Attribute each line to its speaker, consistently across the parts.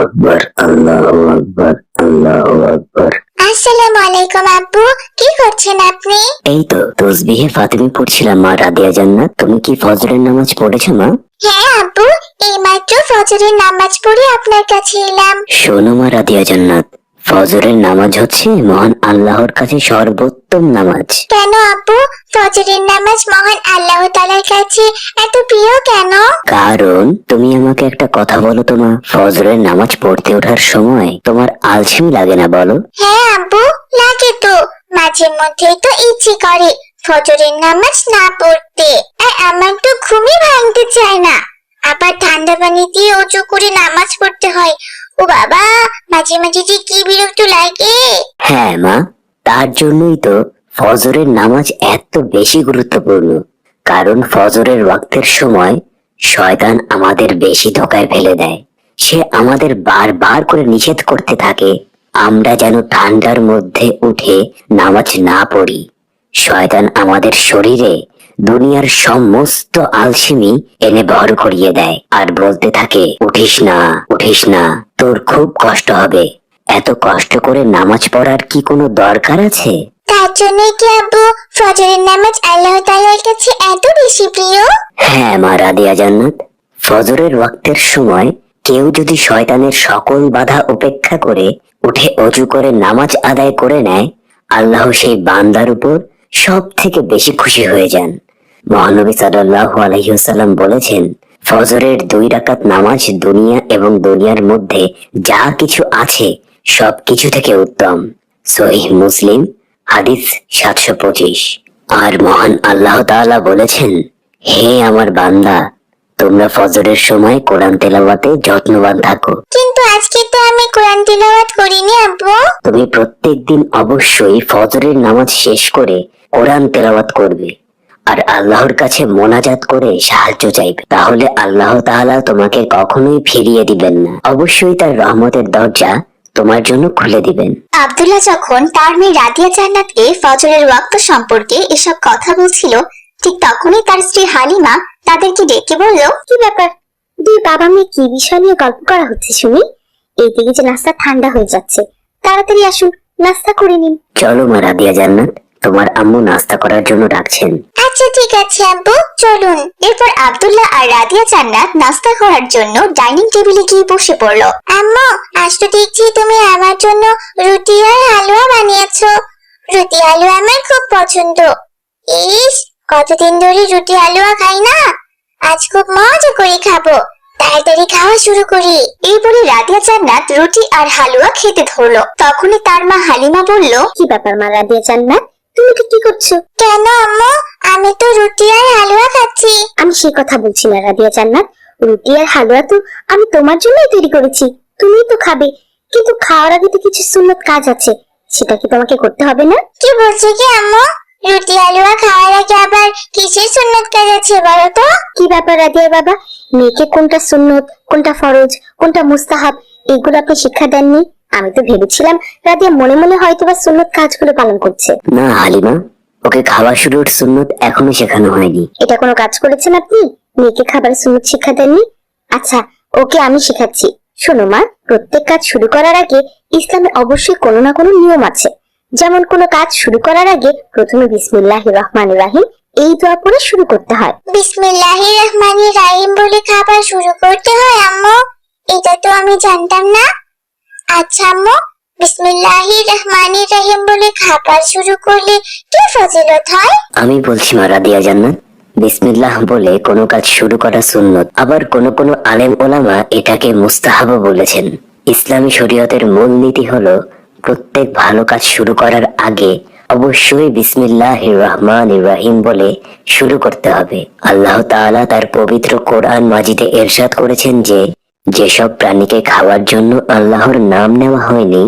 Speaker 1: আকবার, আল্লাহু আকবার, আল্লাহু আকবার।
Speaker 2: আসসালামু আলাইকুম আব্বু, কি করছেন আপনি?
Speaker 1: এই তো তাসবিহে ফাতিমি পড়ছিলাম মা রাদিয়া জান্নাত। তুমি কি ফজরের নামাজ পড়েছো মা?
Speaker 2: হ্যাঁ আব্বু, এইমাত্র ফজরের নামাজ পড়ে আপনার কাছে এলাম।
Speaker 1: শোনো মা রাদিয়া জান্নাত, ফজরের নামাজ হচ্ছে মহান আল্লাহর কাছে সর্বোত্তম নামাজ।
Speaker 2: কেন আব্বু, ফজরের নামাজ মহান আল্লাহ তাআলার কাছে এত প্রিয় কেন?
Speaker 1: কারণ তুমি আমাকে একটা কথা বলো তো মা, ফজরের নামাজ পড়তে ওঠার সময় তোমার আলসেমি লাগে না বলো?
Speaker 2: হ্যাঁ আব্বু, লাগে তো। মাঝে মধ্যেই তো ইচ্ছে করে ফজরের নামাজ না পড়তে, আর আমার তো ঘুমই ভাঙতে চায় না। আবার ঠান্ডা পানি দিয়ে অজু করে নামাজ পড়তে হয়। ও বাবা, মাঝে মাঝে যে কি বিরক্ত লাগে।
Speaker 1: হ্যাঁ মা, তার জন্যই তো ফজরের নামাজ এত বেশি গুরুত্বপূর্ণ। কারণ ফজরের ওয়াক্তের সময় শয়তান আমাদের বেশি ধোকায় ফেলে দেয়। সে আমাদের বারবার করে নিষেধ করতে থাকে আমরা যেন ঠান্ডার মধ্যে উঠে নামাজ না পড়ি। শয়তান আমাদের শরীরে দুনিয়ার সমস্ত আলসেমি এনে ভর করিয়ে দেয় আর বলতে থাকে উঠিস না, উঠিস না, তোর খুব কষ্ট হবে। এত কষ্ট করে নামাজ পড়ার কি কোনো দরকার আছে?
Speaker 2: তার জন্য কি আব্বু ফজরের নামাজ আল্লাহ তাআলার কাছে এত বেশি প্রিয়?
Speaker 1: হ্যাঁ মা রাদিয়া জান্নাত, ফজরের ওয়াক্তের সময় কেউ যদি শয়তানের সকল বাধা উপেক্ষা করে উঠে অজু করে নামাজ আদায় করে নেয়, আল্লাহ সেই বান্দার উপর সব থেকে বেশি খুশি হয়ে যান। মহানবী সাল্লাল্লাহু আলাইহি ওয়াসাল্লাম বলেছেন, ফজরের 2 রাকাত নামাজ দুনিয়া এবং দুনিয়ার মধ্যে যা কিছু আছে সব কিছু থেকে উত্তম। সহিহ মুসলিম, হাদিস 725। আর মহান আল্লাহ তাআলা বলেছেন, হে আমার বান্দা, তোমরা ফজরের সময় কোরআন তেলাওয়াতে যত্নবান থাকো।
Speaker 2: কিন্তু আজকে তো আমি কোরআন তিলাওয়াত করিনি আব্বু।
Speaker 1: তুমি প্রত্যেকদিন অবশ্যই ফজরের নামাজ শেষ করে কোরআন তেলাওয়াত করবে আর আল্লাহর কাছে মোনাজাত করে সাহায্য চাইবে। তাহলে আল্লাহ তাআলা তোমাকে কখনোই ফিরিয়ে দিবেন না, অবশ্যই তার রহমতের দরজা তোমার জন্য খুলে দিবেন।
Speaker 2: আব্দুল্লাহ যখন তার মেয়ে রাদিয়া জান্নাতকে ফজরের ওয়াক্ত সম্পর্কে এসব কথা বলছিল, ঠিক তখনই তার স্ত্রী হালিমা তাদেরকে ডেকে বলল, কি ব্যাপার, দুই বাবা মেয়ে কি বিষয় নিয়ে গল্প করা হচ্ছে শুনি? এইদিকে যে নাস্তা ঠান্ডা হয়ে যাচ্ছে, তাড়াতাড়ি আসুন, নাস্তা করে নিন।
Speaker 1: চলো মা রাদিয়া জান্নাত, তোমার আম্মু নাস্তা করার জন্য ডাকছেন।
Speaker 2: আচ্ছা ঠিক আছে আব্বু, চলুন। এরপর আব্দুল্লাহ আর রাদিয়া জান্নাত নাস্তা করার জন্য ডাইনিং টেবিলে গিয়ে বসে পড়লো। আম্মু, আজ তো দেখছি তুমি আমার জন্য রুটি আর হালুয়া বানিয়েছো। রুটি হালুয়া আমার খুব পছন্দ। ইস, কতদিন ধরে রুটি হালুয়া খাই না, আজ খুব মজা করে খাবো। তাড়াতাড়ি খাওয়া শুরু করি। এরপরে রাদিয়া জান্নাত রুটি আর হালুয়া খেতে ধরলো। তখনই তার মা হালিমা বলল, কি ব্যাপার মা রাদিয়া জান্নাত, তুমি কি করছো? কেন আম্মু, আমি তো রুটি আর হালুয়া খাচ্ছি। আমি সেই কথা বলছি না রাদিয়া জান্নাত, রুটি আর হালুয়া তো আমি তোমার জন্যই তৈরি করেছি, তুমিই তো খাবে। কিন্তু খাওয়ার আগে তো কিছু সুন্নত কাজ আছে, সেটা কি তোমাকে করতে হবে না? কি বলছো কি আম্মু? রুটি হালুয়া খাওয়ার আগে আবার কিসের সুন্নত কাজ আছে বলো তো? কি ব্যাপার রাদিয়া বাবা, মেয়েকে কোনটা সুন্নত, কোনটা ফরজ, কোনটা মুস্তাহাব, এগুলো আপনি শিক্ষা দেননি? আমি তো ভেবেছিলাম রাদিয়া মনে মনে হয়তোবা সুন্নত কাজগুলো পালন করছে।
Speaker 1: না হালিমা, ওকে খাওয়া শুরুর সুন্নত এখনো শেখানো হয়নি।
Speaker 2: এটা কোনো কাজ করেছেন আপনি? মেয়েকে খাবারের সুন্নত শিক্ষা দেননি? আচ্ছা, ওকে আমি শেখাচ্ছি। শোনো মা, প্রত্যেক কাজ শুরু করার আগে ইসলামে অবশ্যই কোনো না কোনো নিয়ম আছে। যেমন কোনো কাজ শুরু করার আগে প্রথমে বিসমিল্লাহির রহমানির রহিম এই দোয়া পড়ে শুরু করতে হয়। বিসমিল্লাহির রহমানির রহিম বলে খাবার শুরু করতে হয় আম্মু? এটা তো আমি জানতাম না। আচ্ছা আম্মু, বিসমিল্লাহির রহমানির রহিম বলে খাবার শুরু করলে কি ফজিলত হয়?
Speaker 1: আমি বলছি মা রাদিয়া জান্নাত, বিসমিল্লাহ বলে কোনো কাজ শুরু করা সুন্নত, আবার কোন কোন আলেম ওলামা এটাকে মুস্তাহাব বলেছেন। ইসলামী শরীয়তের মূলনীতি হলো প্রত্যেক ভালো কাজ শুরু করার আগে অবশ্যই বিসমিল্লাহির রহমানির রহিম বলে শুরু করতে হবে। আল্লাহ তাআলা তার পবিত্র কোরআন মাজিদে ইরশাদ করেছেন যে, যেসব প্রাণীকে খাওয়ার জন্য আল্লাহর নাম নেওয়া হয়নি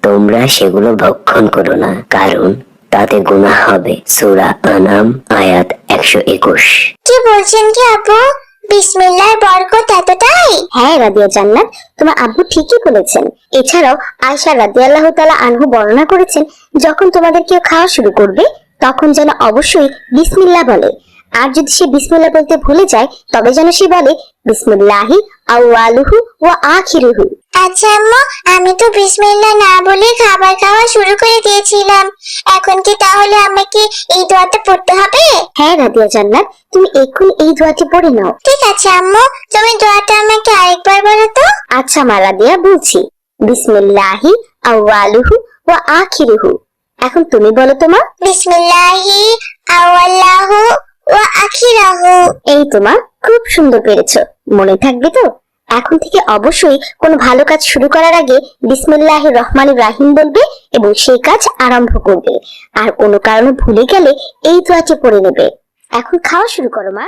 Speaker 1: তোমরা সেগুলো ভক্ষণ করো না, কারণ তাতে গুনাহ হবে। সূরা আনাম আয়াত 121।
Speaker 2: কি বলছেন কি আপু, বিসমিল্লাহর বরকত এতটাই? হ্যাঁ রাদিয়া জান্নাত, তোমার আব্বু ঠিকই বলেছেন। এছাড়াও আয়েশা রাদিয়াল্লাহু তাআলা আনহু বর্ণনা করেছেন, যখন তোমাদের কেউ খাওয়া শুরু করবে তখন যেন অবশ্যই বিসমিল্লাহ বলে, আর যদি সে বিসমিল্লাহ বলতে ভুলে যায় তবে যেন সে বলে বিসমিল্লাহি আউয়ালুহু ওয়া আখিরুহু। আচ্ছা আম্মু, আমি তো বিসমিল্লাহ না বলে খাবার খাওয়া শুরু করে দিয়েছিলাম। এখন কি তাহলে আমাকে এই দোয়াটা পড়তে হবে?
Speaker 3: হ্যাঁ রাদিয়া জান্নাত, তুমি এক্ষুনি এই দোয়াটি পড়ে নাও।
Speaker 2: ঠিক আছে আম্মু, তুমি দোয়াটা আমাকে আরেকবার বলো তো।
Speaker 3: আচ্ছা মা রাদিয়া, বলছি। বিসমিল্লাহি আউয়ালুহু ওয়া আখিরুহু। এখন তুমি বলো তো মা।
Speaker 2: বিসমিল্লাহি আওয়াল্লাহু ওয়া আখিরাহু।
Speaker 3: এই তো মা, খুব সুন্দর পেরেছো। মনে থাকবে তো? এখন থেকে অবশ্যই কোনো ভালো কাজ শুরু করার আগে বিসমিল্লাহির রহমানির রাহিম বলবে এবং সেই কাজ আরম্ভ করবে। আর কোনো কারণে ভুলে গেলে এই দোয়াটি পড়ে নেবে। এখন খাওয়া শুরু করো মা।